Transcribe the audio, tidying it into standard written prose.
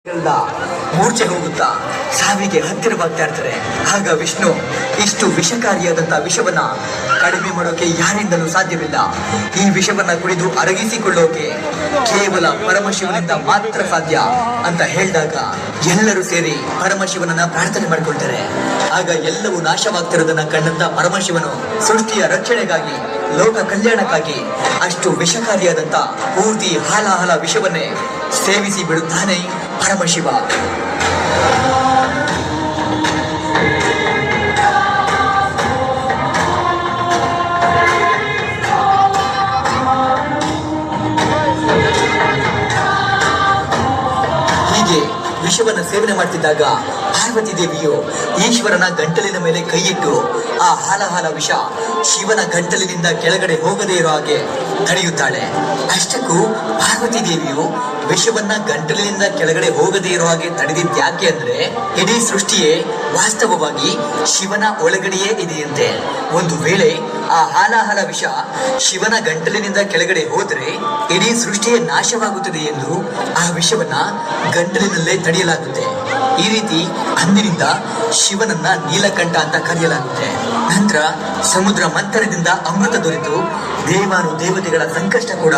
ಎಲ್ಲ ಮೂರ್ಛೆ ಹೋಗುತ್ತಾ ಸಾವಿಗೆ ಹತ್ತಿರವಾಗ್ತಾ ಇರ್ತಾರೆ. ಆಗ ವಿಷ್ಣು ಇಷ್ಟು ವಿಷಕಾರಿಯಾದಂತಹ ವಿಷವನ್ನ ಕಡಿಮೆ ಮಾಡೋಕೆ ಯಾರಿಂದಲೂ ಸಾಧ್ಯವಿಲ್ಲ. ಈ ವಿಷವನ್ನ ಕುಡಿದು ಅರಗಿಸಿಕೊಳ್ಳೋಕೆ ಕೇವಲ ಪರಮಶಿವನಿಂದ ಮಾತ್ರ ಸಾಧ್ಯ ಅಂತ ಹೇಳಿದಾಗ ಎಲ್ಲರೂ ಸೇರಿ ಪರಮಶಿವನನ್ನ ಪ್ರಾರ್ಥನೆ ಮಾಡಿಕೊಳ್ತಾರೆ. ಆಗ ಎಲ್ಲವೂ ನಾಶವಾಗ್ತಿರೋದನ್ನ ಕಂಡಂತ ಪರಮಶಿವನು ಸೃಷ್ಟಿಯ ರಕ್ಷಣೆಗಾಗಿ, ಲೋಕ ಕಲ್ಯಾಣಕ್ಕಾಗಿ ಅಷ್ಟು ವಿಷಕಾರಿಯಾದಂತ ಪೂರ್ತಿ ಹಾಲಾಹಲ ವಿಷವನ್ನೇ ಸೇವಿಸಿ ಬಿಡುತ್ತಾನೆ ಪರಮಶಿವ. ಹೀಗೆ ವಿಷವನ್ನ ಸೇವನೆ ಮಾಡ್ತಿದ್ದಾಗ ಪಾರ್ವತಿ ದೇವಿಯು ಈಶ್ವರನ ಗಂಟಲಿನ ಮೇಲೆ ಕೈಯಿಟ್ಟು ಆ ಹಾಲಾಹಲ ವಿಷ ಶಿವನ ಗಂಟಲಿನಿಂದ ಕೆಳಗಡೆ ಹೋಗದೇ ಇರೋ ಹಾಗೆ ತಡೆಯುತ್ತಾಳೆ. ಅಷ್ಟಕ್ಕೂ ಪಾರ್ವತಿ ದೇವಿಯು ವಿಷವನ್ನ ಗಂಟಲಿನಿಂದ ಕೆಳಗಡೆ ಹೋಗದೇ ಇರೋ ಹಾಗೆ ತಡೆದಿದ್ದು ಯಾಕೆ ಅಂದ್ರೆ, ಇಡೀ ಸೃಷ್ಟಿಯೇ ವಾಸ್ತವವಾಗಿ ಶಿವನ ಒಳಗಡೆಯೇ ಇದೆಯಂತೆ. ಒಂದು ವೇಳೆ ಆ ಹಾಲಾಹಲ ವಿಷ ಶಿವನ ಗಂಟಲಿನಿಂದ ಕೆಳಗಡೆ ಹೋದ್ರೆ ಇಡೀ ಸೃಷ್ಟಿಯೇ ನಾಶವಾಗುತ್ತದೆ ಎಂದು ಆ ವಿಷವನ್ನ ಗಂಟಲಿನಲ್ಲೇ ತಡೆಯಲಾಗುತ್ತೆ. ಈ ರೀತಿ ಅಂದಿನಿಂದ ಶಿವನನ್ನ ನೀಲಕಂಠ ಅಂತ ಕರೆಯಲಾಗುತ್ತೆ. ನಂತರ ಸಮುದ್ರ ಮಂಥನದಿಂದ ಅಮೃತ ದೊರೆತು ದೇವಾನು ದೇವತೆಗಳ ಸಂಕಷ್ಟ ಕೂಡ